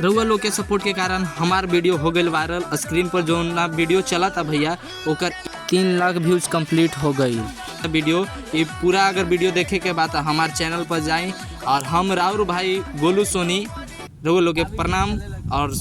रउआ लोग के सपोर्ट के कारण हमार वीडियो हो गई वायरल। स्क्रीन पर जो ना वीडियो चला था भैया ओकर 3 लाख व्यूज कंप्लीट हो गई वीडियो। ये पूरा अगर वीडियो देखे के बाद हमारे चैनल पर जाएं और हम राउर भाई गोलू सोनी रउआ लोग के प्रणाम और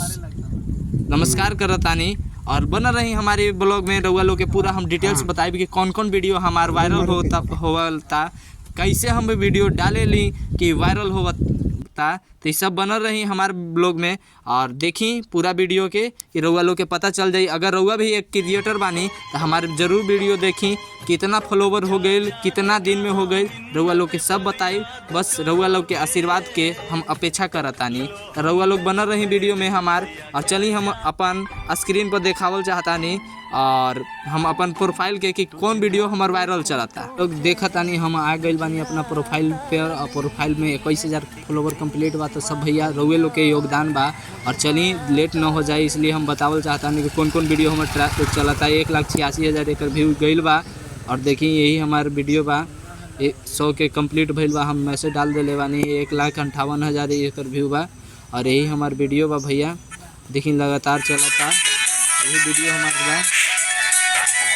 नमस्कार करतानी और बना रही हमारे ब्लॉग में। रउआ लोग के पूरा हम डिटेल्स बताए कि कौन कौन वीडियो हमार वायरल होता कैसे हम वीडियो डाले ली कि वायरल होता, तो ये सब बनल रही हमारे ब्लॉग में। और देखी पूरा वीडियो के कि रउआ लोग के पता चल जाई। अगर रउआ भी एक क्रिएटर बानी तो हमारे जरूर वीडियो देखी कितना फॉलोवर हो गई, कितना दिन में हो गई, रउआ लोग के सब बताई। बस रउआ लोग के आशीर्वाद के हम अपेक्षा करतानी। तो रउआ लोग बनल रही वीडियो में हमार। और चली हम अपन स्क्रीन पर देखावल चाहतानी और हम अपन प्रोफाइल के कि कौन वीडियो हमार वायरल चलता लोग देखतानी। हम आ गई बानी अपना प्रोफाइल पे और प्रोफाइल में 21,000 फॉलोवर कंप्लीट बा। तो सब भैया रउए लोग के योगदान बा। और चली लेट ना हो जाए इसलिए हम बतावल चाहतानी कि कौन कौन वीडियो हमार ट्रैक चलता। 1,86,000 एक व्यू गईल बा। और देखी यही हमार वीडियो बा 100 के कंप्लीट भइल बा। हम मैसेज डाल देले बानी 1,58,000 एक व्यू बा। और यही हमार वीडियो बा भैया, देखी लगातार चलता यही वीडियो हमार बा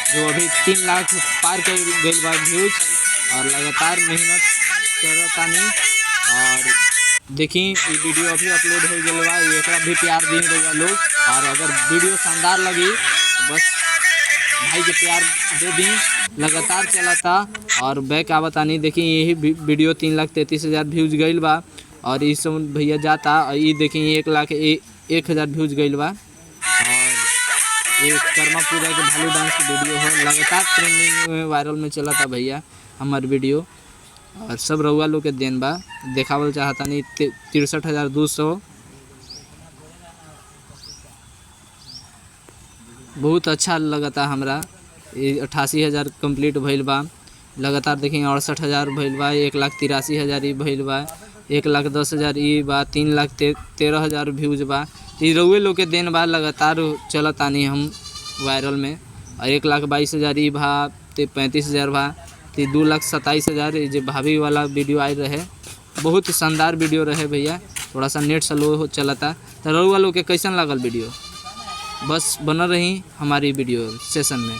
जो अभी 3 लाख पार कर गई बा व्यूज। और लगातार मेहनत करतानी और देखी ये वीडियो अभी अपलोड हो गई बा। एकरा भी प्यार दी रउआ लोग। और अगर वीडियो शानदार लगी तो बस भाई के प्यार दे दी। लगातार चलाता और बैक आवतानी। देखी यही वीडियो 3,33,000 व्यूज गईल बा। और इस सब भैया जाता और ये देखी 1,01,000 व्यूज गईल बा। और ये कर्मा पूजा के भालू डांस की वीडियो है, लगातार ट्रेंडिंग में वायरल में चला था भैया हमार वीडियो। और सब रउआ लोग के देन बा, देखावल चाहता नहीं 63,200 बहुत अच्छा लगता हमरा। 88,000 कंप्लीट भइल बा। लगातार देखिए 68,000 भइल बा, 1,83,000 भइल बा, 1,10,000 ई बा, 3,13,000 व्यूज बा। ये रउए लोग के देन बा, लगातार चलतानी हम वायरल में। और 1,22,000 ई बा, 35,000 बा, 2,27,000 ये भाभी वाला वीडियो आई रहे। बहुत शानदार वीडियो रहे भैया, थोड़ा सा नेट स्लो चलता। तो रउआ लोग के कैसन लागल वीडियो, बस बना रही हमारी वीडियो सेशन में।